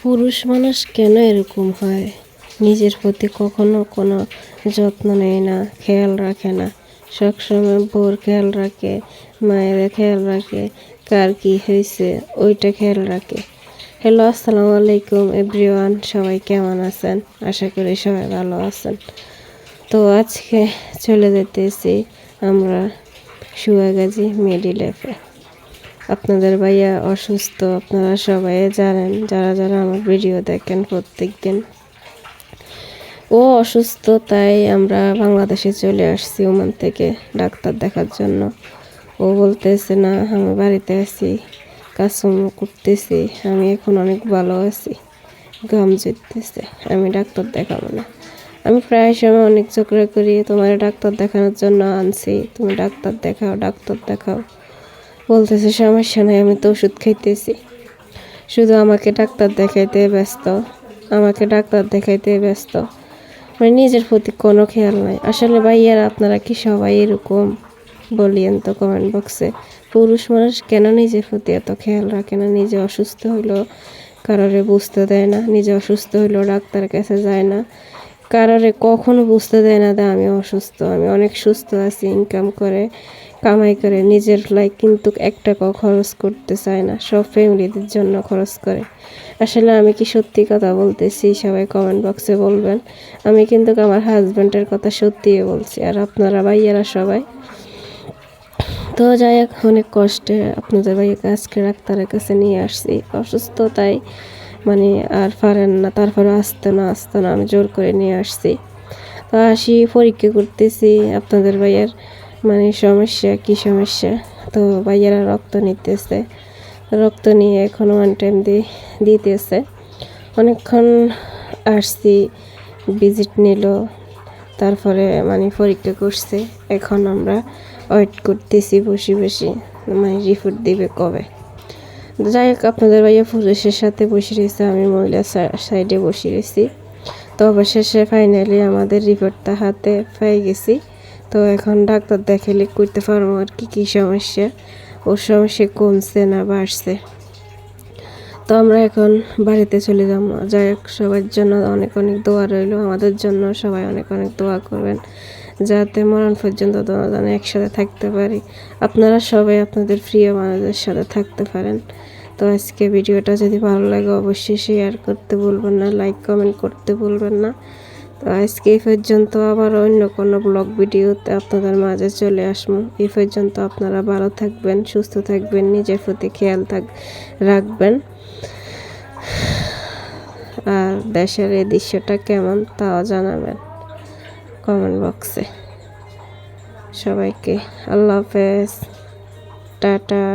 পুরুষ মানুষ কেন এরকম হয়? নিজের প্রতি কখনো কোনো যত্ন নেয় না, খেয়াল রাখে না। সবসময় বউর খেয়াল রাখে, মায়ের খেয়াল রাখে, কার কী হয়েছে ওইটা খেয়াল রাখে। হ্যালো, আসসালামু আলাইকুম এভরিওয়ান, সবাই কেমন আছেন? আশা করি সবাই ভালো আছেন। তো আজকে চলে যেতেছি আমরা সুয়াগাজী মেডিল্যাফে। আপনাদের ভাইয়া অসুস্থ, আপনারা সবাই জানেন, যারা যারা আমার ভিডিও দেখেন প্রত্যেক দিন। ও অসুস্থ, তাই আমরা বাংলাদেশে চলে আসছি ওমান থেকে ডাক্তার দেখার জন্য। ও বলতেছে না, আমি বাড়িতে আছি, কাজকর্ম করতেছি, আমি এখন অনেক ভালো আছি, ঘাম ঝরতেছে, আমি ডাক্তার দেখাবো না। আমি প্রায় সময় অনেক ঝগড়া করি, তোমার ডাক্তার দেখানোর জন্য আনছি, তুমি ডাক্তার দেখাও, ডাক্তার দেখাও। বলতেছে সমস্যা নেই, আমি তো ওষুধ খাইতেছি। শুধু আমাকে ডাক্তার দেখাইতে ব্যস্ত, আমাকে ডাক্তার দেখাইতে ব্যস্ত, মানে নিজের প্রতি কোনো খেয়াল নাই। আসলে ভাইয়ারা, আপনারা কি সবাই এরকম? বলিয়েন তো কমেন্ট বক্সে। পুরুষ মানুষ কেন নিজের প্রতি এত খেয়াল রাখে না? নিজে অসুস্থ হইলো কারোরে বুঝতে দেয় না, নিজে অসুস্থ হইলো ডাক্তারের কাছে যায় না, কারোরে কখনো বুঝতে দেয় না যে আমি অসুস্থ, আমি অনেক সুস্থ আছি, ইনকাম করে কামাই করে নিজের লাইফ, কিন্তু এক টাকাও খরচ করতে চায় না, সব ফ্যামিলিদের জন্য খরচ করে। আসলে আমি কি সত্যি কথা বলতেছি? সবাই কমেন্ট বক্সে বলবেন। আমি কিন্তু আমার হাজব্যান্ডের কথা সত্যিই বলছি, আর আপনারা ভাইয়ারা সবাই। তো যাই হোক, অনেক কষ্টে আপনাদের ভাইয়াকে আজকে ডাক্তারের কাছে নিয়ে আসছি, অসুস্থ তাই মানে আর পারেন না, তারপরে আসতে না আমি জোর করে নিয়ে আসছি। তো আসি, পরীক্ষা করতেছি আপনাদের ভাইয়ের মানে সমস্যা কি সমস্যা। তো ভাইয়ারা রক্ত নিতেছে, রক্ত নিয়ে এখন ওয়ান টাইম দিতেছে। অনেকক্ষণ আসছি, ভিজিট নিল, তারপরে মানে পরীক্ষা করছে। এখন আমরা ওয়েট করতেছি বসে বসে, মানে রিপোর্ট দিবে কবে। যাই হোক, আপনাদের ভাইয়া পুরুষের সাথে বসে রয়েছে, আমি মহিলা সাইডে বসে রয়েছি। তো অবশেষে ফাইনালি আমাদের রিপোর্টটা হাতে পেয়ে গেছি। তো এখন ডাক্তার দেখালে করতে পারবো আর কি কী সমস্যা, ওর সমস্যা কমছে না বাড়ছে। তো আমরা এখন বাড়িতে চলে যাব। যাই হোক, সবার জন্য অনেক অনেক দোয়া রইল, আমাদের জন্য সবাই অনেক অনেক দোয়া করবেন, যাতে মরণ পর্যন্ত যেন একসাথে থাকতে পারি, আপনারা সবাই আপনাদের প্রিয় মানুষদের সাথে থাকতে পারেন। তো আজকে ভিডিওটা যদি ভালো লাগে অবশ্যই শেয়ার করতে ভুলবেন না, লাইক কমেন্ট করতে ভুলবেন না। তো আজকে এই পর্যন্ত, আবার অন্য কোনো ব্লগ ভিডিওতে আপনাদের মাঝে চলে আসবো। এই পর্যন্ত আপনারা ভালো থাকবেন, সুস্থ থাকবেন, নিজের প্রতি খেয়াল রাখবেন। আর দেশের এই দৃশ্যটা কেমন তাও জানাবেন কমেন্ট বক্সে। সবাইকে আল্লাহ হাফেজ, টাটা।